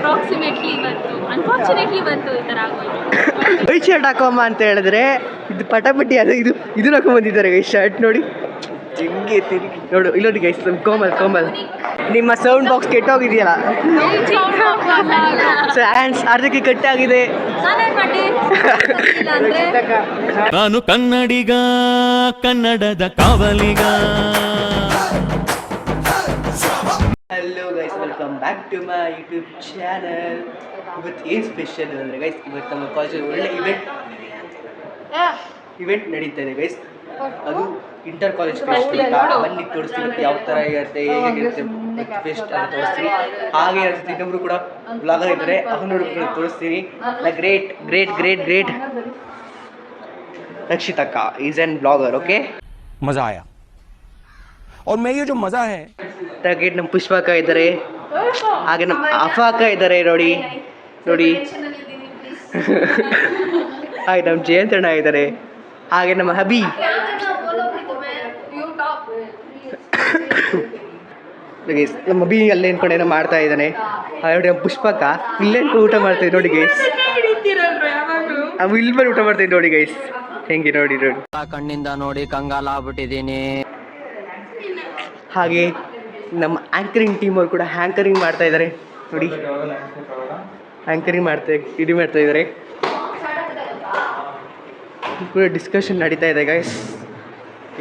Approximately ಇವತ್ತು unfortunately ಇವತ್ತು ಈ ಥರ ಆಗೋಯ್ತು. ವೈಟ್ ಶರ್ಟ್ ಹಾಕೋಮ್ಮ ಅಂತ ಹೇಳಿದ್ರೆ ಇದು ಪಟಾಪಟಿ ಅದು ಇದು ಹಾಕೊಂಡ್ಬಂದಿದ್ದಾರೆ ಗೈಸ್ ಶರ್ಟ್ ನೋಡಿ ಹೆಂಗೆ ತಿರುಗಿ ನೋಡು ಇಲ್ಲೋಡಿ ಗೈಸ್ ಕೋಮಲ್ ನಿಮ್ಮ ಸೌಂಡ್ ಬಾಕ್ಸ್ ಕೆಟ್ಟೋಗಿದೆಯಲ್ಲ ಹ್ಯಾಂಡ್ಸ್ ಅರ್ಧಕ್ಕೆ ಕಟ್ಟಾಗಿದೆ. ನಾನು ಕನ್ನಡಿಗ ಕನ್ನಡದ ಕಾವಲಿಗ. Hello guys welcome back to my YouTube channel. ಇವತ್ತು ಏನು ಸ್ಪೆಷಲ್ ಅಂದರೆ ಗೈಸ್ ಇವತ್ತು ನಮ್ಮ ಕಾಲೇಜಲ್ಲಿ ಒಳ್ಳೆ ಇವೆಂಟ್ ನಡೀತಾ ಇದೆ ಗೈಸ್. ಅದು ಇಂಟರ್ ಕಾಲೇಜ್ ಫೆಸ್ಟ್ ಬನ್ನಿ ತೋರಿಸ್ತೀವಿ ಯಾವ ಥರ ಇರುತ್ತೆ ಹೇಗಿರುತ್ತೆ ಫೆಸ್ಟ್ ಅಂತ ತೋರಿಸ್ತೀನಿ. ಹಾಗೆ ಇನ್ನೊಬ್ರು ಕೂಡ ಬ್ಲಾಗರ್ ಇದ್ದಾರೆ ಅವನು ಕೂಡ ತೋರಿಸ್ತೀನಿ. ಗ್ರೇಟ್ ಗ್ರೇಟ್ ಗ್ರೇಟ್ ಗ್ರೇಟ್ ರಕ್ಷಿತಕ್ಕ ಈಸ್ ಎನ್ ಬ್ಲಾಗರ್. ಓಕೆ मजा आया और मैं ये जो मजा है ಹಾಗೆ ನಮ್ಮ ಪುಷ್ಪಕ್ಕ ಇದ್ದಾರೆ, ಹಾಗೆ ನಮ್ಮ ಅಫಾಕ ಇದ್ದಾರೆ ನೋಡಿ ಹಾಗೆ ನಮ್ಮ ಜಯಂತಣ್ಣ ಇದ್ದಾರೆ, ಹಾಗೆ ನಮ್ಮ ಹಬಿ ನಮ್ಮ ಹಬಿ ಅಲ್ಲೇ ಅನ್ಕೊಂಡು ಏನೋ ಮಾಡ್ತಾ ಇದ್ದಾನೆ. ನೋಡಿ ನಮ್ಮ ಪುಷ್ಪಕ್ಕ ಇಲ್ಲೇ ಊಟ ಮಾಡ್ತಾ ನೋಡಿ ಗೈಸ್, ಇಲ್ಲಿ ಊಟ ಮಾಡ್ತಾ ನೋಡಿ ಗೈಸ್ ಹೆಂಗೆ ನೋಡಿ ಕಣ್ಣಿಂದ ನೋಡಿ ಕಂಗಾಲ ಆಗ್ಬಿಟ್ಟಿದ್ದೀನಿ. ಹಾಗೆ ನಮ್ಮ ಆ್ಯಂಕರಿಂಗ್ ಟೀಮ್ ಅವರು ಕೂಡ ಹ್ಯಾಂಕರಿಂಗ್ ಮಾಡ್ತಾ ಇದ್ದಾರೆ ನೋಡಿ, ಆ್ಯಂಕರಿಂಗ್ ಮಾಡ್ತಾ ಇದ್ದಾರೆ. ಕೂಡ ಡಿಸ್ಕಷನ್ ನಡೀತಾ ಇದೆ ಗೈಸ್,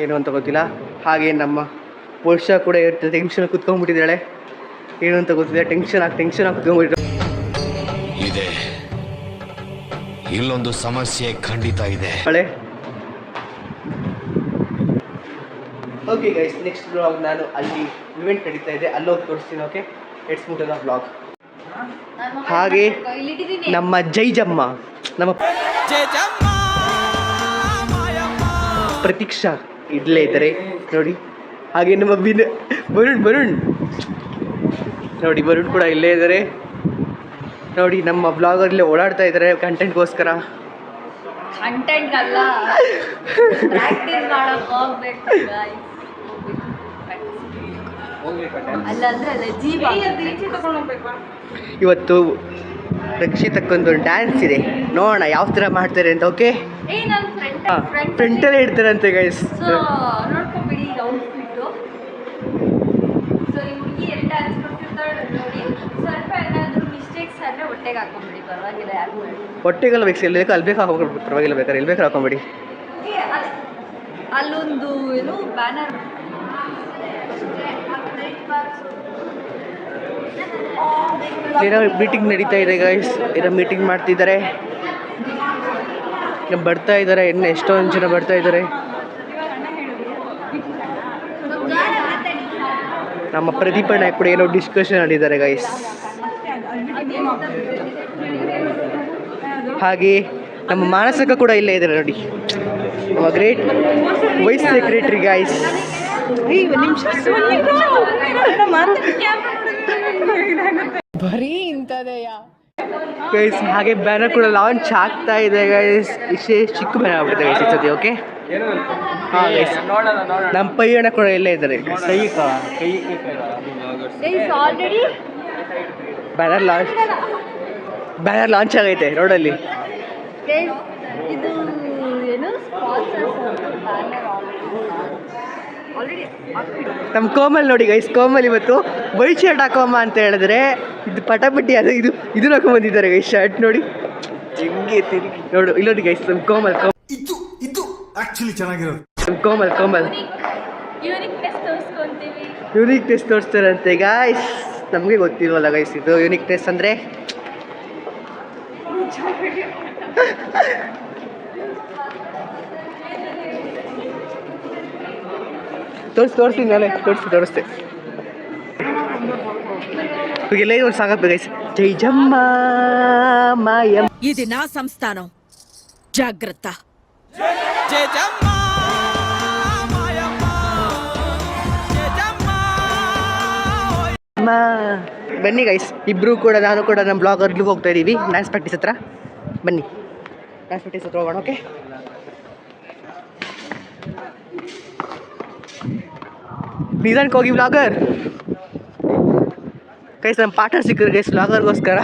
ಏನು ಅಂತ ಗೊತ್ತಿಲ್ಲ. ಹಾಗೆ ನಮ್ಮ ವರ್ಷ ಕೂಡ ಇರ್ತದೆ ಟೆನ್ಷನ್ ಕುತ್ಕೊಂಡ್ಬಿಟ್ಟಿದ್ದಾಳೆ, ಏನು ಅಂತ ಗೊತ್ತಿಲ್ಲ. ಟೆನ್ಷನ್ ಆಗಿ ಕುತ್ಕೊಂಡ್ಬಿಟ್ಟಿದ್ದಾಳೆ. ಇದೆ ಇಲ್ಲೊಂದು ಸಮಸ್ಯೆ ಖಂಡಿತ ಇದೆ. ಓಕೆ ಗೈಸ್, ನೆಕ್ಸ್ಟ್ ಬ್ಲಾಗ್ ನಾನು ಅಲ್ಲಿ ಇವೆಂಟ್ ನಡೀತಾ ಇದೆ ಅಲ್ಲೋಗಿ ತೋರಿಸ್ತೀನಿ. Okay let's move to the blog. ಹಾಗೆ ನಮ್ಮ ಜೈಜಮ್ಮ ನಮ್ಮ ಪ್ರತೀಕ್ಷಾ ಇಲ್ಲೇ ಇದ್ದಾರೆ ನೋಡಿ. ಹಾಗೆ ನಮ್ಮ ಬರುಣ್ ನೋಡಿ, ಬರುಣ್ ಕೂಡ ಇಲ್ಲೇ ಇದ್ದಾರೆ ನೋಡಿ. ನಮ್ಮ ಬ್ಲಾಗಲ್ಲಿ ಓಡಾಡ್ತಾ ಇದ್ದಾರೆ ಕಂಟೆಂಟ್ಗೋಸ್ಕರ. ಕಂಟೆಂಟ್ ಅಲ್ಲ, ಪ್ರಾಕ್ಟೀಸ್ ಮಾಡಕ್ಕೆ ಹೋಗ್ಬೇಕು guys. ಇವತ್ತು ರಕ್ಷಿತಕ್ಕೊಂದು ಡ್ಯಾನ್ಸ್ ಇದೆ, ನೋಡೋಣ ಯಾವ ಥರ ಮಾಡ್ತಾರೆ ಅಂತ. ಓಕೆ ಫ್ರಂಟಲ್ಲೇ ಇಡ್ತಾರಂತೆ ಗೈಸ್, ನೋಡ್ಕೊಂಬಿಡಿ ಔಟ್ಫಿಟ್ಟು. ಸೊ ಈ ಹುಡುಗಿ ಎಲ್ಲಿ ಡ್ಯಾನ್ಸ್ ಕೊಡ್ತಿರ್ತಾಳೆ ನೋಡಿ. ಸ್ವಲ್ಪ ಏನಾದರೂ ಮಿಸ್ಟೇಕ್ಸ್ ಆದರೆ ಹೊಟ್ಟೆಗೆ ಹಾಕೊಂಬಿಡಿ, ಪರವಾಗಿಲ್ಲ. ಯಾರು ಹೊಟ್ಟೆಗೆಲ್ಲ ಬೇಕು, ಎಲ್ಲಿ ಬೇಕು ಅಲ್ಲಿ ಬೇಕು ಹಾಕೊಂಡ್ಬಿಡಿ, ಪರವಾಗಿಲ್ಲ. ಬೇಕಾದ್ರೆ ಎಲ್ಲಿ ಬೇಕಾದ್ರೆ ಹಾಕೊಂಬಿಡಿ. ಅಲ್ಲೊಂದು ಏನು ಬ್ಯಾನರ್ ಏನೋ ಮೀಟಿಂಗ್ ನಡೀತಾ ಇದೆ ಗೈಸ್, ಏನೋ ಮೀಟಿಂಗ್ ಮಾಡ್ತಿದ್ದಾರೆ, ಬರ್ತಾ ಇದ್ದಾರೆ. ಇನ್ನು ಎಷ್ಟೊಂದು ಜನ ಬರ್ತಾ ಇದ್ದಾರೆ. ನಮ್ಮ ಪ್ರದೀಪಣ್ಣ ಕೂಡ ಏನೋ ಡಿಸ್ಕಷನ್ ಮಾಡಿದ್ದಾರೆ ಗೈಸ್. ಹಾಗೆ ನಮ್ಮ ಮಾನಸಕ ಕೂಡ ಇಲ್ಲೇ ಇದ್ದಾರೆ ನೋಡಿ, ನಮ್ಮ ಗ್ರೇಟ್ ವೈಸ್ ಸೆಕ್ರೆಟರಿ ಗೈಸ್. ಬರೀ ಇಂಥದೆಯಾ ಗೈಸ್. ಹಾಗೆ ಬ್ಯಾನರ್ ಕೂಡ ಲಾಂಚ್ ಆಗ್ತಾ ಇದೆ ಗೈಸ್, ಇಷ್ಟೇ ಚಿಕ್ಕ ಬ್ಯಾನರ್ ಆಗ್ಬಿಡುತ್ತೆ ಗೈಸ್ ಈ ಓಕೆ ಹಾಂ ಗೈಸ್. ನಮ್ಮ ಪೈಯಣ್ಣ ಕೂಡ ಇಲ್ಲೇ ಇದ್ದಾರೆ. ಆಲ್ರೆಡಿ ಬ್ಯಾನರ್ ಲಾಂಚ್ ಆಗೈತೆ ರೋಡಲ್ಲಿ. ಇದು ಏನು ನಮ್ಮ ಕೋಮಲ್ ನೋಡಿ ಗೈಸ್, ಕೋಮಲ್ ಇವತ್ತು ವೈಟ್ ಶರ್ಟ್ ಹಾಕೋಮ್ಮ ಅಂತ ಹೇಳಿದ್ರೆ ಇದು ಪಟಾಪಟಿ ಅದು ಇದು ಹಾಕೊಂಡ್ಬಂದಿದ್ದಾರೆ ಗೈಸ್ ಶರ್ಟ್ ನೋಡಿ ಹೆಂಗೆ ತಿರುಗಿ ಇಲ್ಲೋಡಿ ಗೈಸ್ ನಮ್ಮ ಕೋಮಲ್ ಇದು ಆಕ್ಚುಲಿ ಚೆನ್ನಾಗಿರೋದು. ಕೋಮಲ್ ಯೂನಿಕ್ನೆಸ್ ತೋರಿಸ್ತಾರಂತೆ ಗಾಯ್ಸ್. ನಮಗೆ ಗೊತ್ತಿಲ್ವಲ್ಲ ಗೈಸ್ ಇದು ಯೂನಿಕ್ನೆಸ್ ಅಂದರೆ. ತೋರಿಸ್ತೀನಿ ನಾಳೆ ತೋರಿಸ್ತೆ. ಎಲ್ಲ ಒಂದು ಸಾಗತ್ತೆ ಗೈಸ್. ಜೈಜಮ್ಮ ಮಾಯಮ್ಮ, ఇది నా సంస్థానం, జాగ్రత్త. ಬನ್ನಿ ಗೈಸ್, ಇಬ್ರು ಕೂಡ ನಾನು ಕೂಡ ನಮ್ಮ ಬ್ಲಾಗರ್ಗೆ ಹೋಗ್ತಾ ಇದ್ದೀವಿ ಡ್ಯಾನ್ಸ್ ಪ್ರಾಕ್ಟೀಸ್ ಹತ್ರ. ಬನ್ನಿ ಡ್ಯಾನ್ಸ್ ಪ್ರಾಕ್ಟೀಸ್ ಹತ್ರ ಹೋಗೋಣ. ಓಕೆ ನಿಧಾನಕ್ಕೆ ಹೋಗಿ ಬ್ಲಾಗರ್. ಗೈಸ್ ನಮ್ಮ ಪಾರ್ಟ್ನರ್ ಸಿಕ್ಕರು ಗೈಸ್ ವ್ಲಾಗರ್ಗೋಸ್ಕರ.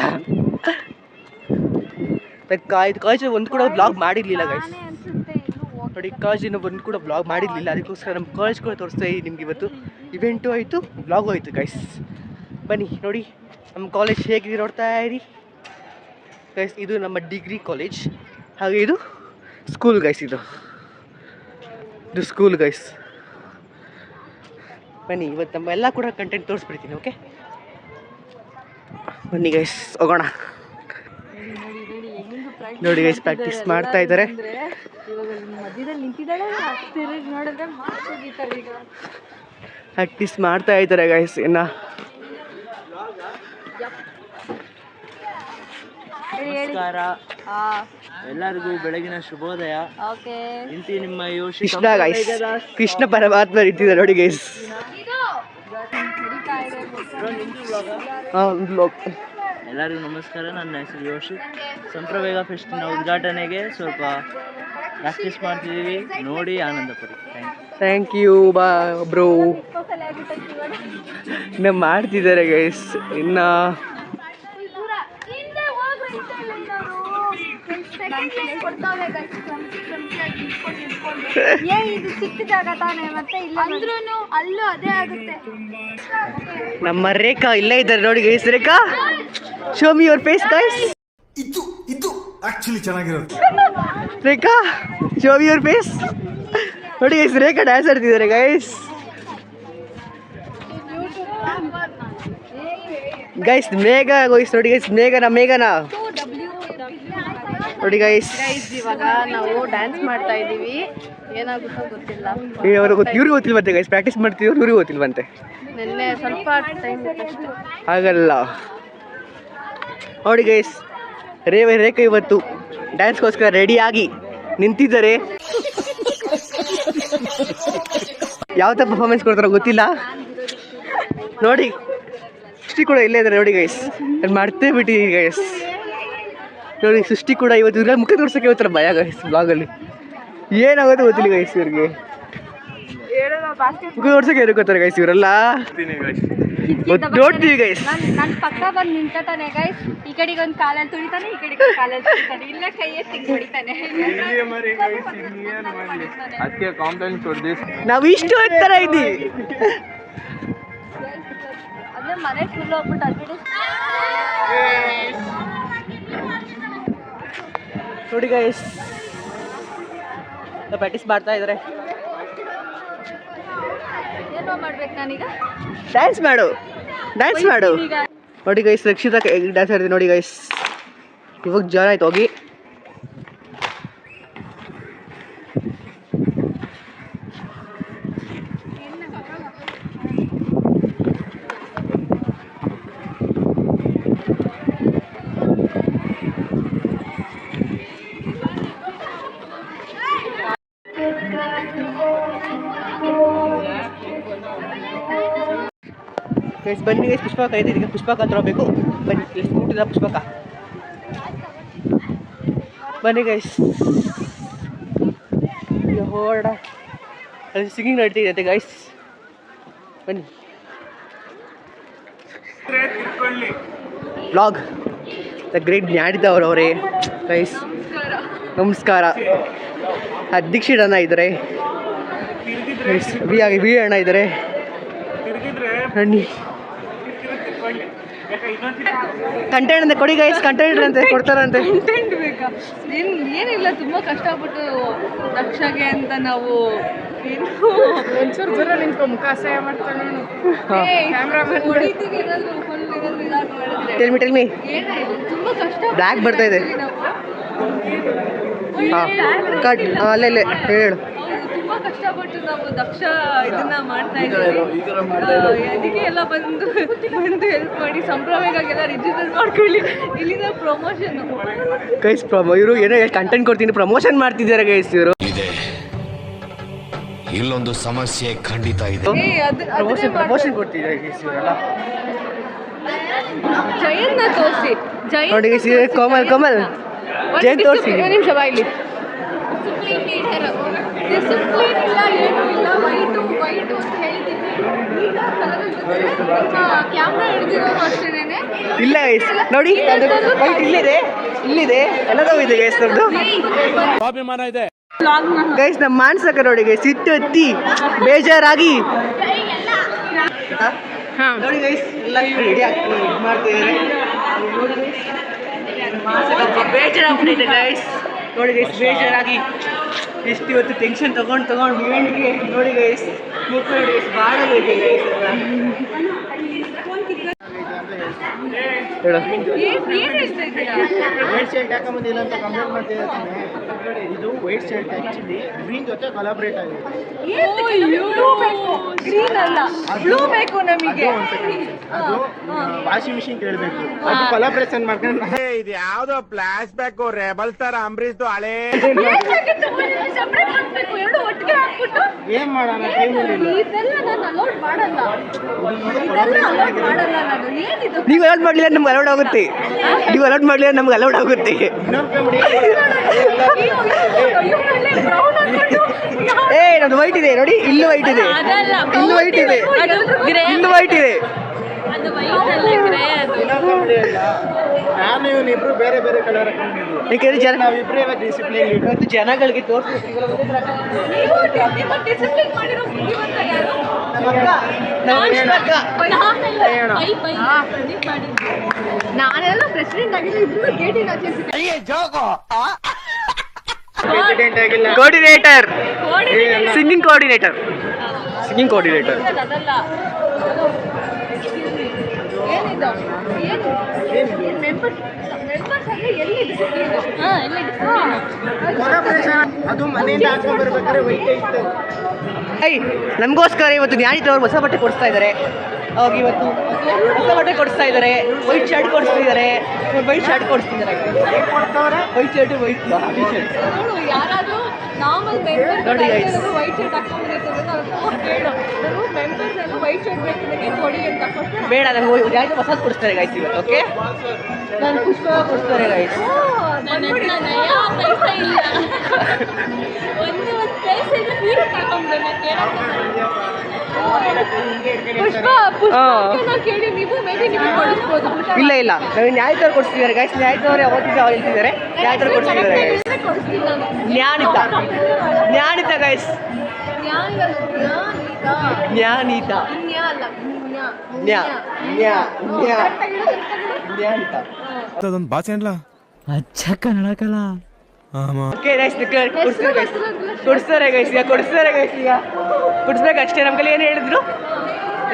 ಕಾಲೇಜ್ ಒಂದು ಕೂಡ ಬ್ಲಾಗ್ ಮಾಡಿರಲಿಲ್ಲ ಗೈಸ್ ನೋಡಿ. ಕಾಲೇಜಿನ ಒಂದು ಕೂಡ ಬ್ಲಾಗ್ ಮಾಡಿರಲಿಲ್ಲ, ಅದಕ್ಕೋಸ್ಕರ ನಮ್ಮ ಕಾಲೇಜ್ ಕೂಡ ತೋರಿಸ್ತಾ ಇದ್ದೀವಿ ನಿಮ್ಗೆ. ಇವತ್ತು ಇವೆಂಟು ಆಯಿತು, ಬ್ಲಾಗು ಆಯಿತು ಗೈಸ್. ಬನ್ನಿ ನೋಡಿ ನಮ್ಮ ಕಾಲೇಜ್ ಹೇಗಿದೆ ನೋಡ್ತಾ ಇರಿ ಗೈಸ್. ಇದು ನಮ್ಮ ಡಿಗ್ರಿ ಕಾಲೇಜ್, ಹಾಗೆ ಇದು ಸ್ಕೂಲ್ ಗೈಸ್. ಇದು ಸ್ಕೂಲ್ ಗೈಸ್. ಬನ್ನಿ ಇವತ್ತು ನಮ್ಮ ಎಲ್ಲ ಕೂಡ ಕಂಟೆಂಟ್ ತೋರಿಸ್ಬಿಡ್ತೀನಿ. ಓಕೆ ಬನ್ನಿ ಗೈಸ್ ಹೋಗೋಣ. ನೋಡಿ ಗೈಸ್ ಪ್ರಾಕ್ಟೀಸ್ ಮಾಡ್ತಾ ಇದ್ದಾರೆ. ಪ್ರಾಕ್ಟೀಸ್ ಮಾಡ್ತಾ ಇದ್ದಾರೆ ಗೈಸ್. ಇನ್ನು ನಮಸ್ಕಾರ ಎಲ್ಲರಿಗೂ, ಬೆಳಗಿನ ಶುಭೋದಯ. ಇಂತಿ ನಿಮ್ಮ ಕೃಷ್ಣ ಗೈಸ್, ಕೃಷ್ಣ ಪರಮಾತ್ಮ ಇಟ್ಟಿದ್ದಾರೆ ನೋಡಿ ಗೈಸ್. ಎಲ್ಲರಿಗೂ ನಮಸ್ಕಾರ, ನನ್ನ ಹೆಸರು ಯೋಶಿ. ಸಂಪ್ರವೇಗ ಫೆಸ್ಟಿನ ಉದ್ಘಾಟನೆಗೆ ಸ್ವಲ್ಪ ಪ್ರಾಕ್ಟೀಸ್ ಮಾಡ್ತಿದ್ದೀವಿ, ನೋಡಿ ಆನಂದ ಪಡಿ. ಥ್ಯಾಂಕ್ ಯು ಬಾ ಬ್ರೋ. ಇನ್ನು ಮಾಡ್ತಿದ್ದಾರೆ ಗೈಸ್. ಇನ್ನು ನಮ್ಮ ರೇಖಾ ಇಲ್ಲೇ ಇದ್ದಾರೆ ನೋಡಿ guys. Rekha, show me your face guys. ಇದು ಆಕ್ಚುಲಿ ಚೆನ್ನಾಗಿರುತ್ತೆ. Rekha, show me your face. ನೋಡಿ ಗೈಸ್, ರೇಖಾ ಡ್ಯಾನ್ಸ್ ಆಡ್ತಿದ್ದಾರೆ ಗೈಸ್. ಗೈಸ್ ಮೇಘ ಗೈಸ್, ನೋಡಿ ಗೈಸ್, ಮೇಘನ ನೋಡಿ ಗೈಸ್. ಇವಾಗ ನಾವು ಡ್ಯಾನ್ಸ್ ಮಾಡ್ತಾ ಇದ್ದೀವಿ, ಏನಾಗುತ್ತೋ ಗೊತ್ತಿಲ್ಲ. ಇವ್ರಿಗೆ ಗೊತ್ತಿಲ್ವಂತೆ ಗೈಸ್, ಪ್ರಾಕ್ಟೀಸ್ ಮಾಡ್ತೀವಿ, ಇವ್ರಿಗೆ ಗೊತ್ತಿಲ್ವಂತೆ. ನಿನ್ನೆ ಸ್ವಲ್ಪ ಟೈಮ್ ಆಗಲ್ಲ ನೋಡಿ ಗೈಸ್. ರೇಖಾ ಇವತ್ತು ಡ್ಯಾನ್ಸ್ಗೋಸ್ಕರ ರೆಡಿಯಾಗಿ ನಿಂತಿದ್ದಾರೆ. ಯಾವ ಥರ ಪರ್ಫಾರ್ಮೆನ್ಸ್ ಕೊಡ್ತಾರೋ ಗೊತ್ತಿಲ್ಲ. ನೋಡಿ ಸೃಷ್ಟಿ ಕೂಡ ಇಲ್ಲೇ ಇದ್ದಾರೆ ನೋಡಿ ಗೈಸ್. ಮಾಡ್ತೇ ಬಿಟ್ಟಿದ್ದೀವಿ ಗೈಸ್. ನೋಡಿ ಸೃಷ್ಟಿ ಕೂಡ ಇವತ್ತು ಇವ್ರ ಮುಖ ತೋರ್ಸೋಕೆ ಇವತ್ತರ ಭಯ ಗೈಸ್. ಬ್ಲಾಗಲ್ಲಿ ಏನಾಗೋದು ಗೊತ್ತಿಲ್ಲ ಗೈಸ್. ಇವ್ರಿಗೆ ಮುಖ ತೋರ್ಸೋಕೆ ಇರ್ಕೋತಾರೆ ಗೈಸ್ ಇವರೆಲ್ಲ. ನೋಡ್ತೀವಿ ಗೈಸ್. ನನ್ನ ಪಕ್ಕ ಬಂದು ನಿಂತಾನೆ ಗೈಸ್. ಈ ಕಡೆಗೆ ಒಂದು ಕಾಲಲ್ಲಿ ತುಳಿತಾನೆ, ಈ ಕಡೆಗೆ ಕಾಲಲ್ಲಿ ತುಳಿತಾನೆ, ಇಲ್ಲ ಕೈಯೇ ತಿಂಗ್ ಹೊಡಿತಾನೆ. ನಾವು ಇಷ್ಟು ಥರ ಇದ್ದೀವಿ. ಅದೇ ಮನೆ ಫುಲ್ ಹೋಗ್ಬಿಟ್ಟು ಅಡ್ಬಿಟ್ಟು ನೋಡಿ ಗೈಸ್, ಪ್ರಾಕ್ಟೀಸ್ ಮಾಡ್ತಾ ಇದ್ದಾರೆ. ಏನೋ ಮಾಡ್ಬೇಕು ನಾನೀಗ? ಡ್ಯಾನ್ಸ್ ಮಾಡು. ನೋಡಿ ಗೈಸ್, ರಕ್ಷಿತಾ ಡ್ಯಾನ್ಸ್ ಆಡ್ತೀವಿ ನೋಡಿ ಗೈಸ್. ಇವಾಗ ಜಾಯ್ನ್ ಆಯ್ತು ಹೋಗಿ. ಗೈಸ್ ಬನ್ನಿ ಗೈಸ್, ಪುಷ್ಪಕ ಕೈದಿದ್ದೀವಿ. ಪುಷ್ಪಕ ತರಬೇಕು ಬನ್ನಿ. ಎಷ್ಟು ಕೂಟಿದ ಪುಷ್ಪಕ. ಬನ್ನಿ ಗೈಸ್, ಹೊರಡ ಅಲ್ಲಿ ಸಿಂಗಿಂಗ್ ನಡೀತಿದೆ ಗೈಸ್. ಬನ್ನಿ. ವ್ಲಾಗ್ ದ ಗ್ರೇಟ್ ಜ್ಞಾನಿದವರವರೇ ಗೈಸ್. ನಮಸ್ಕಾರ. ಅಧ್ಯಕ್ಷ ಅಣ್ಣ ಇದ್ದಾರೆ, ವಿ ಅಣ್ಣ ಇದ್ದಾರೆ. ಬನ್ನಿ. ಕಂಟೆಂಟ್ ಅಂತ ಕೊಡಿ ಗೈಸ್. ಕಂಟೆಂಟ್ ಅಂತ ಕೊಡ್ತಾರಂತೆ. ಕಂಟೆಂಟ್ ಬೇಕಾ? ಏನಿಲ್ಲ, ತುಂಬ ಕಷ್ಟಪಟ್ಟು ರಕ್ಷಾಗೆ ಅಂತ ನಾವು ಒಂಚೂರು ದೂರ ನಿಂತ್ಕೊ, ಮುಖ ಅಸಹ್ಯ ಮಾಡ್ತಾನೆ. ಟೆಲ್ ಮಿ ತುಂಬ ಕಷ್ಟ. ಬ್ಲ್ಯಾಕ್ ಬರ್ತಾ ಇದೆ. ಕಟ್ ಅಲ್ಲೇ ಹೇಳು. ತುಂಬ ಕಷ್ಟಪಟ್ಟು ನಾವು ದಕ್ಷ ಇದನ್ನ ಮಾಡ್ತಾ ಇದ್ದೀವಿ. ಅದಕ್ಕೆ ಎಲ್ಲ ಬಂದು ಹೆಲ್ಪ್ ಮಾಡಿ ಸಂಪ್ರದಾಯಕ್ಕೆಲ್ಲ ರಿಜಿಸ್ಟರ್ ಮಾಡ್ಕೊಳ್ಳಿ. ಇಲ್ಲಿಂದ ಪ್ರಮೋಷನ್ ಗೈಸ್. ಇವರು ಏನೋ ಕಂಟೆಂಟ್ ಕೊಡ್ತೀನಿ, ಪ್ರಮೋಷನ್ ಮಾಡ್ತಿದ್ದಾರೆ ಗೈಸ್ ಇವರು. ಇದೆ ಇಲ್ಲೊಂದು ಸಮಸ್ಯೆ ಖಂಡಿತ ಇದೆ. ಪ್ರಮೋಷನ್ ಕೊಡ್ತಿದ್ದಾರೆ ಗೈಸ್ ಇವರೆಲ್ಲ. ಜಯನ್ನ ತೋರಿಸಿ. ನೋಡಿ ಗೈಸ್, ಕೋಮಲ್ ಜಯನ್ ತೋರಿಸಿ. ನಿಮಿಷ ಬಾಯಿಲಿ. ಡಿಸಿಪ್ಲಿನ್ ಇಲ್ಲ, ಏನೂ ಇಲ್ಲ. ವೈಟು ಅಂತ ಹೇಳಿದ್ದೀನಿ. ಈಗ ಕ್ಯಾಮ್ರಾ ಹಿಡಿದಿರೋದು ಅಷ್ಟೇನೆ. ಇಲ್ಲ ಗೈಸ್ ನೋಡಿ, ವೈಟ್ ಇಲ್ಲಿದೆ, ಎಲ್ಲದೂ ಇದೆ ಗೈಸ್. ನಮ್ದು ಗೈಸ್ ನಮ್ಮ ಮಾನ್ಸಕ ನೋಡಿ ಗೈಸ್, ಸಿಟ್ಟು ಹತ್ತಿ ಬೇಜಾರಾಗಿ ನೋಡಿ ಗೈಸ್ ಎಲ್ಲ ರೆಡಿ ಆಗ್ತದೆ ಮಾಡ್ತಿದ್ದಾರೆ. ಬೇಜಾರಾಗ್ಬಿಟ್ಟಿದೆ ಗೈಸ್. ನೋಡಿ ಗೈಸ್ ಬೇಜಾರಾಗಿ ಎಷ್ಟು ಇವತ್ತು ಟೆನ್ಷನ್ ತಗೊಂಡು ಇವೆಂಟ್ಗೆ ನೋಡಿ ಗೈಸ್ ನೋಡಿ ಗೈಸ್ ಭಾಳ ಇದೆ ಗೈಸ್. ಹೇಳು ಏನ್ ಹೇಳ್ತಾ ಇದ್ದೀರಾ? ವೈಟ್ ಶರ್ಟ್ ಹಾಕೊಂಬಂದಿಲ್ಲ ಅಂತ ಕಂಪ್ಲೇಂಟ್ ಮಾಡ್ತಾ ಇರ್ತೀನಿ. ಇದು ವೈಟ್ ಶರ್ಟ್ ಆ್ಯಕ್ಚುಲಿ ಗ್ರೀನ್ ಜೊತೆ ಕೊಲಾಬ್ರೇಟ್ ಆಗಿದೆ. ಗ್ರೀನ್ ಅಲ್ಲ, ಬ್ಲೂ ಬೇಕು ನಮಗೆ. ಅದು ವಾಷಿಂಗ್ ಮಿಷಿನ್ ಕೇಳಬೇಕು, ಅದು ಕೊಲಾಬ್ರೇಷನ್ ಮಾಡ್ಕೊಂಡು ಇದು ಯಾವ್ದೋ ಫ್ಲಾಶ್ ಬ್ಯಾಕ್ ರೆಬಲ್ ಸ್ಟಾರ್ ಅಂಬರೀಶ್ದು ಹಳೆ ಸಪ್ರೇಟ್ ಹಾಕ್ಬೇಕು, ಎರಡು ಒಟ್ಟಿಗೆ ಹಾಕ್ಬಿಟ್ಟು ಏನ್ ಮಾಡೋಣ ಟೈಮ್ ಇಲ್ಲ. ಇದೆಲ್ಲ ನಾನು ಅಲೌಡ್ ಮಾಡಲ್ಲ ನಾನು. ಏನಿದು ನೀವು ಅಲೌಡ್ ಮಾಡಲಿಲ್ಲ ನಮ್ಗೆ ಅಲೌಡ್ ಆಗುತ್ತೆ. ನೀವು ಅಲೌಡ್ ಮಾಡಲಿಲ್ಲ ನಮ್ಗೆ ಅಲೌಡ್ ಆಗುತ್ತೆ. ಏ ನಮ್ದು ವೈಟ್ ಇದೆ ನೋಡಿ, ಇಲ್ಲೂ ವೈಟ್ ಇದೆ, ಇಲ್ಲೂ ವೈಟ್ ಇದೆ, ಇಲ್ಲೂ ವೈಟ್ ಇದೆ. ನಾನು ಇವನಿಬ್ರು ಬೇರೆ ಬೇರೆ ಕಲರ್ ಹಾಕೊಂಡಿದ್ವಿ. ಯಾಕೆಂದ್ರೆ ಜನ ನಾವಿಬ್ರೇ ಡಿಸಿಪ್ಲಿನ್ ಇವತ್ತು ಜನಗಳಿಗೆ ತೋರಿಸ್ಬೇಕು. ಡಿಸಿಪ್ಲಿನ್ ಮಾಡಿರೋ ಬುದ್ಧಿವಂತ ಯಾರು? ನಾನೆಲ್ಲ ಪ್ರೆಸಿಡೆಂಟ್ ಆಗಿದ್ರೆ ಇಬ್ರು ಗೇಟಿನ ಪ್ರೆಸಿಡೆಂಟ್ ಆಗಿಲ್ಲ, ಕೋಆರ್ಡಿನೇಟರ್, ಸಿಂಗಿಂಗ್ ಕೋಆರ್ಡಿನೇಟರ್. ಅದಲ್ಲ. ಏನಿದು? ಮೆಂಬರ್ಸ್ ಅಂದ್ರೆ ಎಲ್ಲಿ ಡಿಸಿಪ್ಲಿನ್? ಅದು ಮನೆಯಿಂದ ಹಾಕೊಂಡ್ ಬರ್ಬೇಕಾದ್ರೆ ವೈಟ್ ಇತ್ತು. ನಮಗೋಸ್ಕರ ಇವತ್ತು ಜ್ಞಾನಿತ ಅವರು ಹೊಸ ಬಟ್ಟೆ ಕೊಡಿಸ್ತಾ ಇದ್ದಾರೆ. ಅವಾಗ ಇವತ್ತು ಹೊಸ ಬಟ್ಟೆ ಕೊಡಿಸ್ತಾ ಇದ್ದಾರೆ, ವೈಟ್ ಶರ್ಟ್ ಕೊಡಿಸ್ತಿದ್ದಾರೆ, ವೈಟ್ ಶರ್ಟ್ ಕೊಡಿಸ್ತಿದ್ದಾರೆ, white shirt white T shirt. ಯಾರಾದ್ರೂ ನಾರ್ಮಲ್ ಮೆಂಬರ್ ನೋಡಿ guys. ವೈಟ್ ಶರ್ಟ್ ಹಾಕೊಂಡಿರ್ತಾರೆ, ನಾನು ಮೆಂಬರ್ಸ್ ಎಲ್ಲ ವೈಟ್ ಶರ್ಟ್ ಬೇಕು ನನಗೆ ಕೊಡಿ ಅಂತ ಕೊಡ್ತಾರೆ. ಬೇಡ, ನನಗೆ ಜ್ಞಾನಿತ ಹೊಸ ಕೊಡಿಸ್ತಾರೆ ಗೈಸ್ ಇವತ್ತು. ಓಕೆ, ನಾನು ಪುಷ್ಪ ಕೊಡಿಸ್ತಾರೆ ಗೈಸ್. ನನ್ನ ಪೈಸಾ ಇಲ್ಲ, ಒಂದು ಪೈಸೆ ಇದ್ರೆ ನೀರು ತಗೊಂಡ್ರೆ ಪುಷ್ಪ ಕೇಳಿ ನೀವು ಮೇಬಿ ನಿಮಗೆ ಕೊಡಿಸ್ಬೋದು. ಇಲ್ಲ ನಾವು ನ್ಯಾಯದವ್ರು ಕೊಡಿಸ್ತಿದ್ದಾರೆ ಗೈಸ್. ನ್ಯಾಯದವ್ರು ಯಾವತ್ತಿಂದ ಅವ್ರು ಹೇಳ್ತಿದ್ದಾರೆ, ನ್ಯಾಯದವ್ರು ಕೊಡಿಸ್ತಿದ್ದಾರೆ ಗೈಸ್. ಜ್ಞಾನಿತ ಗೈಸ್, ಜ್ಞಾನಿತ ಅದೊಂದು ಭಾಷೆ ಅಲ್ಲ ಅಚ್ಚ ಕನ್ನಡ ಕಲ. ಓಕೆ ಗೈಸ್, ಕೊಡಿಸ್ತಾರೆ ಗೈಸ್. ಈಗ ಕೊಡಿಸ್ಬೇಕು ಅಷ್ಟೇ. ನಮ್ಮ ಕೈಲಿ ಏನು ಹೇಳಿದ್ರು,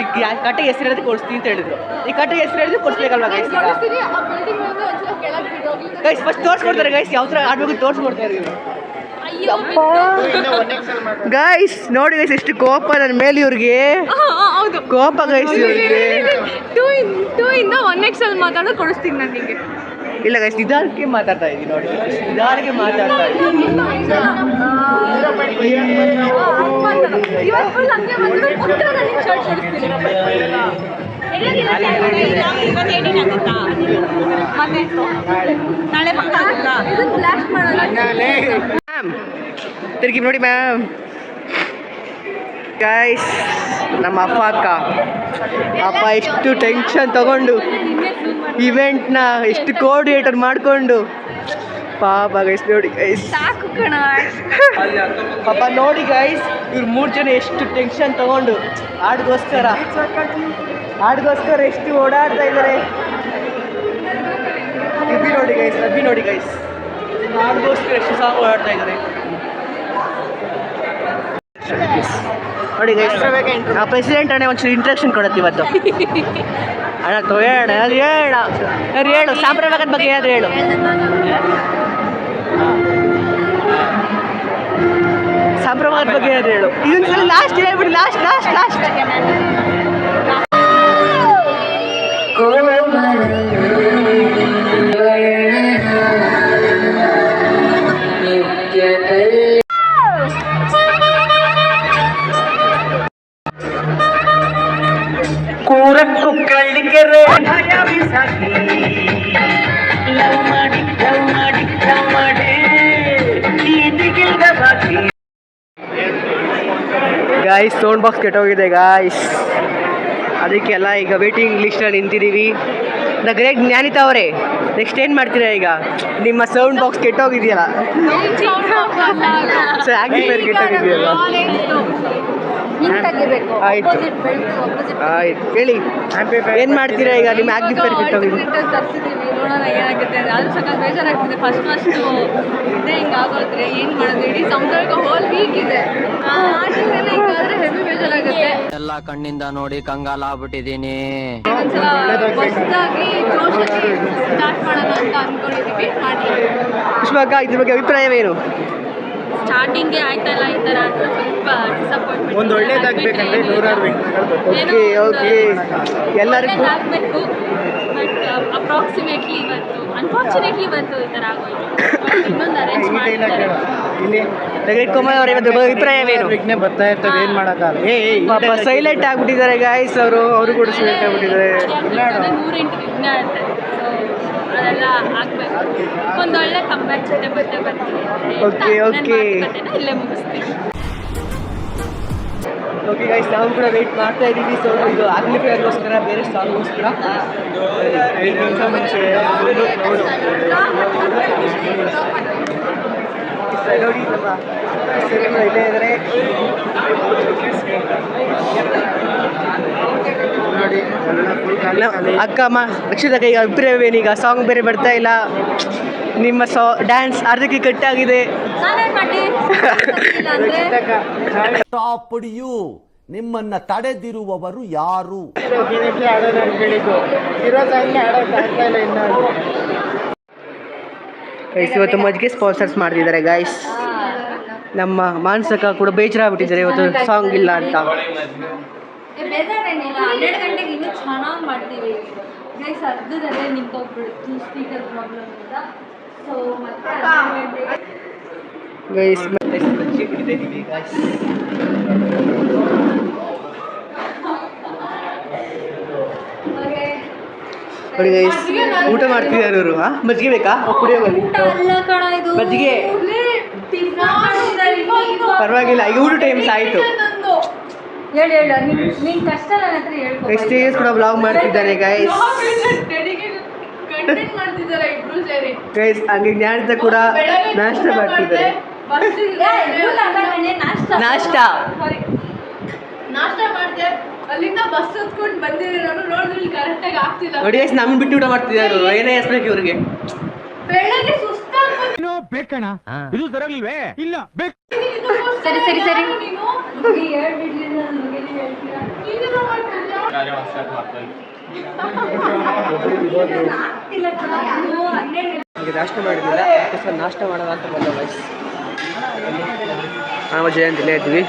ಈಗ ಕಟ್ಟೆಗೆ ಹೆಸರು ಹೇಳಿದ್ರೆ ಕೊಡಿಸ್ತೀನಿ ಅಂತ ಹೇಳಿದ್ರು. ಈ ಕಟ್ಟೆಗೆ ಹೆಸರು ಹೇಳಿದ್ರೆ ಕೊಡಿಸ್ಬೇಕಲ್ವಾ ಗೈಸ್? ಗೈಸ್ ಫಸ್ಟ್ ತೋರಿಸ್ಕೊಡ್ತಾರೆ ಗೈಸ್, ಯಾವ ಥರ ಆಡ್ಬೇಕು ತೋರಿಸ್ಕೊಡ್ತಾರೆ ಇವರು. ಗೈಸ್ ನೋಡಿ ಗೈಸ್, ಎಷ್ಟು ಕೋಪ ನನ್ನ ಮೇಲೆ ಇವ್ರಿಗೆ. ಹೌದು, ಕೋಪ ಗೈಸ್ ಇವ್ರಿಗೆ. 2 ಇಂದ 1XL ಮಾತಾಡೋ ಕೊಡಿಸ್ತೀನಿ ನನಗೆ. ಇಲ್ಲ ಗೈಸ್, ನಿಧಾನಕ್ಕೆ ಮಾತಾಡ್ತಾ ಇದ್ದೀನಿ ನೋಡಿ, ನಿಧಾನಕ್ಕೆ ಮಾತಾಡ್ತಾ ಇದ್ದೀನಿ. ಇವತ್ತು ಫುಲ್ ಹಂಗೆ ಬಂದು ಪುಟ್ಟ ನನಗೆ ಶರ್ಟ್ ಕೊಡಿಸ್ತೀನಿ. ಮತ್ತೆ ನಾಳೆ ಇದನ್ನು ಬ್ಲಾಸ್ಟ್ ಮಾಡೋಣ. ಮ್ಯಾಮ್ ತಿರುಗಿ ನೋಡಿ ಮ್ಯಾಮ್. ಗೈಸ್ ನಮ್ಮ ಅಪ್ಪ ಎಷ್ಟು ಟೆನ್ಷನ್ ತಗೊಂಡು ಇವೆಂಟ್ನ ಎಷ್ಟು ಕೋಆರ್ಡಿನೇಟರ್ ಮಾಡಿಕೊಂಡು ಪಾಪ ಗೈಸ್. ನೋಡಿ ಗೈಸ್, ಸಾಕು ಕಣ ಪಾಪ ನೋಡಿ ಗೈಸ್, ಇವ್ರು 3 ಜನ ಎಷ್ಟು ಟೆನ್ಷನ್ ತಗೊಂಡು ಹಾಡ್ಗೋಸ್ಕರ ಎಷ್ಟು ಓಡಾಡ್ತಾ ಇದ್ದಾರೆ. ಅಬ್ಬಿ ನೋಡಿ ಗೈಸ್, ಹಾಡ್ಗೋಸ್ಕರ ಎಷ್ಟು ಸಾಂಗ್ ಓಡಾಡ್ತಾ ಇದ್ದಾರೆ ನೋಡಿ ಗೈಸ್. ಆ ಪ್ರೆಸಿಡೆಂಟ್ ಅಣ್ಣ ಒಂಚೂರು ಇಂಟ್ರಕ್ಷನ್ ಕೊಡುತ್ತೆ ಇವತ್ತು. ಅಣ್ಣ ಹೇಳು ಸಾಂಪ್ರದಾಯದ ಬಗ್ಗೆ ಏನಾದ್ರು ಹೇಳು. ಸಾಂಪ್ರದಾಯದ ಬಗ್ಗೆ ಏನಾದ್ರು ಹೇಳು. ಇದೊಂದ್ಸಲ ಲಾಸ್ಟ್ ಹೇಳ್ಬಿಡಿ, ಲಾಸ್ಟ್ ಕೂರಕ್ಕೂ ಕಳ್ಳಿಕೆರೆ ಭಯ ಬಿಸಾಕಿ ಲವ್ ಮಾಡಿ ಈ ದಿಗಿಲ್ದ ಬಾಕಿ ಗೈಸ್ ಸೌಂಡ್ ಬಾಕ್ಸ್ ಕೆಟ್ಟೋಗಿದೆ ಗಾಯ್ಸ್, ಅದಕ್ಕೆಲ್ಲ ಈಗ ವೇಟಿಂಗ್ ಲಿಸ್ಟಲ್ಲಿ ನಿಂತಿದ್ದೀವಿ. ದ ಗ್ರೇಟ್ ಜ್ಞಾನಿತಾ ಅವರೇ, ನೆಕ್ಸ್ಟ್ ಏನು ಮಾಡ್ತೀರಾ ಈಗ? ನಿಮ್ಮ ಸೌಂಡ್ ಬಾಕ್ಸ್ ಕೆಟ್ಟೋಗಿದೆಯಲ್ಲ, ಆ್ಯಕ್ಟಿಫೈರ್ ಕೆಟ್ಟೋಗಿದೆಯಲ್ಲ. ಆಯ್ತು ಆಯ್ತು, ಹೇಳಿ ಏನು ಮಾಡ್ತೀರಾ ಈಗ? ನಿಮ್ಮ ಆ್ಯಕ್ಟಿಫೈರ್ ಕೆಟ್ಟೋಗಿದೆ. ನೋಡೋಣ ಏನಾಗುತ್ತೆ. ಅದು ಸಖತ್ ಬೇಜಾರಾಗ್ತಿದೆ. ಫಸ್ಟ್ ಇದೇ ಹಿಂಗೆ ಆಗೋದ್ರೆ ಏನು ಮಾಡೋದು? ಇಡೀ ಸಮುದ್ರಕ್ಕೆ ಹೋಲ್ ವೀಕ್ ಇದೆ. ಆಟದಲ್ಲೇ ಹಿಂಗಾದ್ರೆ ಹೆವಿ ಬೇಜಾರಾಗುತ್ತೆ. ಎಲ್ಲ ಕಣ್ಣಿಂದ ನೋಡಿ ಕಂಗಾಲ ಆಗ್ಬಿಟ್ಟಿದೀನಿ. ಒಂದ್ಸಲ ಹೊಸದಾಗಿ ಜೋಶಲ್ಲಿ ಸ್ಟಾರ್ಟ್ ಮಾಡೋಣ ಅಂತ ಅನ್ಕೊಂಡಿದ್ದೀವಿ. ಮಾಡಿ ಕುಷ್ಮಕ್ಕ, ಇದ್ರ ಬಗ್ಗೆ ಅಭಿಪ್ರಾಯವೇನು? ಸ್ಟಾರ್ಟಿಂಗೇ ಆಯ್ತಲ್ಲ ಈ ಥರ ಅಂತ ಸ್ವಲ್ಪ ಡಿಸಪಾಯಿಂಟ್ಮೆಂಟ್. ಒಂದು ಒಳ್ಳೇದಾಗಬೇಕಂದ್ರೆ 100 ಓಕೆ ಓಕೆ, ಎಲ್ಲರಿಗೂ ಆಗಬೇಕು. ಬಟ್ ಅಪ್ರಾಕ್ಸಿಮೇಟ್ಲಿ ಅನ್ಫಾರ್ಚುನೇಟ್ಲಿ ಬಂತು ಈ ಥರ ಆಗೋಯ್ತು. ಇನ್ನೊಂದು ಅರೇಂಜ್ ಮಾಡಿದ್ದಾರೆ. ಇಲ್ಲಿ ಗ್ರೇಟ್ ಕೋಮಲ್ ಅವರ ಅಭಿಪ್ರಾಯವೇನು? ವಿಘ್ನೆ ಬರ್ತಾ ಇರ್ತವೆ, ಏನು ಮಾಡೋಕ್ಕಾಗಲ್ಲ. ಪಾಪ ಸೈಲೆಂಟ್ ಆಗ್ಬಿಟ್ಟಿದ್ದಾರೆ ಗಾಯ್ಸ್, ಅವರು ಕೂಡ ಸೈಲೆಂಟ್ ಆಗ್ಬಿಟ್ಟಿದ್ದಾರೆ. 108 ವಿಘ್ನ ಇರುತ್ತೆ. ಸೊ ಅದೆಲ್ಲ ಆಗಬೇಕು. ಒಂದೊಳ್ಳೆ ಕಂಬ್ಯಾಕ್ ಜೊತೆ ಬರ್ತೀವಿ. ಓಕೆ ಓಕೆ ಇಲ್ಲೇ ಮುಗಿಸ್ತೀವಿ. ಓಕೆ ಗೈಸ್, ನಾವು ಕೂಡ ವೆಯ್ಟ್ ಮಾಡ್ತಾ ಇದ್ದೀವಿ. ಸೊ ಇದು ಆಂಪ್ಲಿಫೈಯರ್ಗೋಸ್ಕರ, ಬೇರೆ ಸಾಂಗ್ಗೋಸ್ಕರ. 5 ನಿಮಿಷ ಮುಂಚೆ ನೋಡಿ ನಮ್ಮ ಹೆಸರುಗಳು ಇಲ್ಲೇ ಇದ್ದಾರೆ. ನೋಡಿ ಎಲ್ಲ ಫುಲ್ ಖಾಲಿ. ಅಕ್ಕ ಅಮ್ಮ ರಕ್ಷಿತ ಕೈಗೆ ಅಭಿಪ್ರಾಯವೇನೀಗ? ಸಾಂಗ್ ಬೇರೆ ಬರ್ತಾ ಇಲ್ಲ, ನಿಮ್ಮ ಡ್ಯಾನ್ಸ್ ಅರ್ಧಕ್ಕೆ ಕಟ್ಟಾಗಿದೆ. ನಾನೇನು ಮಾಡಿ ಅಂದರೆ ಪುಡಿಯು ನಿಮ್ಮನ್ನ ತಡೆದಿರುವವರು ಯಾರು? ಆಡೋದು ಅನ್ಕೊಂಡಿದ್ದು ಇರೋ ಸಾಂಗ್ಗೆ ಆಡೋಕ್ಕಾಗ್ತಾ ಇಲ್ಲ ಇನ್ನು. ಗೈಸ್, ಇವತ್ತು ಮಜ್ಜಿಗೆ ಸ್ಪಾನ್ಸರ್ಸ್ ಮಾಡ್ತಿದ್ದಾರೆ ಗಾಯ್ಸ್. ನಮ್ಮ ಮಾನಸಕ ಕೂಡ ಬೇಜಾರಾಗ್ಬಿಟ್ಟಿದ್ದಾರೆ ಇವತ್ತು ಸಾಂಗ್ ಇಲ್ಲ ಅಂತ. ಬೇಜಾರೇನಿಲ್ಲ, 12 ಗಂಟೆಗೆ ಇನ್ನೂ ಚೆನ್ನಾಗಿ ಮಾಡ್ತೀವಿ ಗೈಸ್. ಅರ್ಧದಲ್ಲೇ ನಿಂತೋಗ್ಬಿಡ್ತು ಸ್ಪೀಕರ್ ಪ್ರಾಬ್ಲಮ್ ಇಂದ. ಸೊ ಮತ್ತೆ 12 ಗಂಟೆಗೆ ಗೈಸ್ ಮಜ್ಜಿಗೆ ಕುಡಿತಾ ಇದ್ದೀವಿ ಗಾಯ್ಸ್. ನೋಡಿ ಗೈಸ್, ಊಟ ಮಾಡ್ತಿದ್ದಾರೆ ಅವರು. ಮಜ್ಜಿಗೆ ಬೇಕಾ? ಕುಡಿಯೋ ಬನ್ನಿ. ಮಜ್ಜಿಗೆ ಪರವಾಗಿಲ್ಲ, ಈಗ ಊಟ ಟೈಮ್ಸ್ ಆಯಿತು. ಎಕ್ಸ್ಟೀರಿಯನ್ಸ್ ಕೂಡ ಬ್ಲಾಗ್ ಮಾಡ್ತಿದ್ದಾರೆ ಗೈಸ್. ಗೈಸ್ ಹಂಗೆ ಜ್ಞಾನಿತ ಕೂಡ ನಾಷ್ಟ ಮಾಡ್ತಿದ್ದಾರೆ. ನಾಷ್ಟ ಮಾಡಿದೆ, ಅಲ್ಲಿಂದ ಬಸ್ ಹತ್ಕೊಂಡು ಬಂದಿರೋರು ನೋಡಿದ್ರೆ ಕರೆಕ್ಟಾಗಿ ಆಗ್ತಿಲ್ಲ. ನೋಡಿ ಗೈಸ್, ನಮ್ಮನ್ನ ಬಿಟ್ಟು ಊಟ ಮಾಡ್ತಿದ್ದಾರೆ ಅವರು. ಏನೇ ಹೆಸ್ಬೇಕು ಇವ್ರಿಗೆ? ಬೆಳಗ್ಗೆ ಸುಸ್ತಾಗ್ಬಿಟ್ಟು ಬೇಕಣ ಇದು ತರಲಿಲ್ವೇ? ಇಲ್ಲ ಬೇಕು. ಸರಿ ಸರಿ ಸರಿ ಹೇಳ್ಬಿಡ್ಲಿಲ್ಲ ನನಗೆ ಹೇಳ್ತೀರಾ. ಈಗ ನಾಷ್ಟ ಮಾಡಿದ್ದಿಲ್ಲ, ಅದಕ್ಕೋಸ್ಕರ ನಾಷ್ಟ ಮಾಡೋಣ ಅಂತ ಬಂದ ಗೈಸ್. ನಾವು ಜಯಂತ್ ಇಲ್ಲೇ ಇದ್ವಿ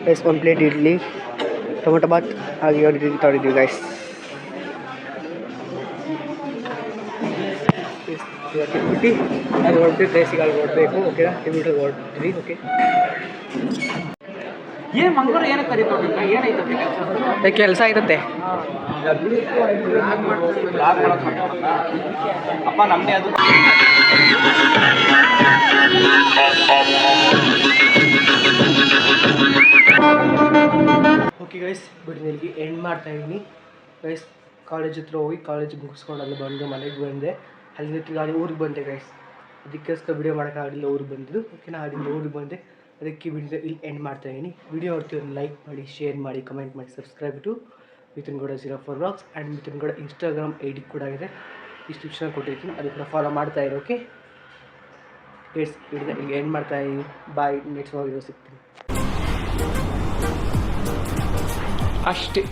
guys. 1 plate idli, tomato bath ಹಾಗೆ 2 ಇಡ್ಲಿ ತೊಗೊಂಡಿದ್ವಿ ಗೈಸ್. ತಿನ್ಬಿಟ್ಟು ಅದು ಹೊರಡ್ಬಿಟ್ಟು ರೇಸಿಗೆ ಅಲ್ಲಿ ಹೊರಡಬೇಕು. ಓಕೆನಾ? ತಿನ್ಬಿಟ್ಟು ಹೊರಡ್ತೀವಿ. ಓಕೆ, ಏನ್ ಮಂಗಳೂರು ಏನಕ್ಕೆ ಕರೀತಾರೆ? ಏನಾಯ್ತು ಕೆಲಸ ಆಯ್ತತೆ. ಅಪ್ಪ ನಮ್ಮದೇ ಅದು. ಓಕೆ ಗೈಸ್, ಬಿಡಿನಿಗೆ ಎಂಡ್ ಮಾಡ್ತಾ ಇದ್ದೀನಿ ಗೈಸ್. ಕಾಲೇಜ್ ಹತ್ರ ಹೋಗಿ ಕಾಲೇಜ್ ಮುಗಿಸ್ಕೊಂಡು ಅಲ್ಲಿ ಬಂದು ಮನೆಗೆ ಬಂದೆ. ಅಲ್ಲಿಂದ ತಿರ್ಗಿ ಊರಿಗೆ ಬಂದೆ ಗೈಸ್. ಅದಕ್ಕೋಸ್ಕರ ವಿಡಿಯೋ ಮಾಡೋಕ್ಕಾಗಲಿಲ್ಲ, ಊರಿಗೆ ಬಂದಿದ್ದು. ಓಕೆನಾ? ಅಲ್ಲಿಂದ ಊರಿಗೆ ಬಂದೆ, ಅದಕ್ಕೆ ವಿಡಿಯೋ ಇಲ್ಲಿ ಎಂಡ್ ಮಾಡ್ತಾ ಇದ್ದೀನಿ. ವಿಡಿಯೋ ನೋಡ್ತೀವಿ, ಲೈಕ್ ಮಾಡಿ, ಶೇರ್ ಮಾಡಿ, ಕಮೆಂಟ್ ಮಾಡಿ, subscribe to Mithun Gowda 04 vlogs. And Mithun Gowda Instagram ID ಕೂಡ ಇದೆ, ಡಿಸ್ಕ್ರಿಪ್ಷನ್ ಕೊಟ್ಟಿರ್ತೀನಿ, ಅದು ಕೂಡ ಫಾಲೋ ಮಾಡ್ತಾ ಇರೋ. ಓಕೆ ಗೈಸ್, ವಿಡಿಯೋ ಇಲ್ಲಿ ಎಂಡ್ ಮಾಡ್ತಾ ಇದ್ದೀನಿ. ಬಾಯ್, ನೆಕ್ಸ್ಟ್ ವಿಡಿಯೋ ಸಿಗ್ತೀನಿ ಅಷ್ಟೇ.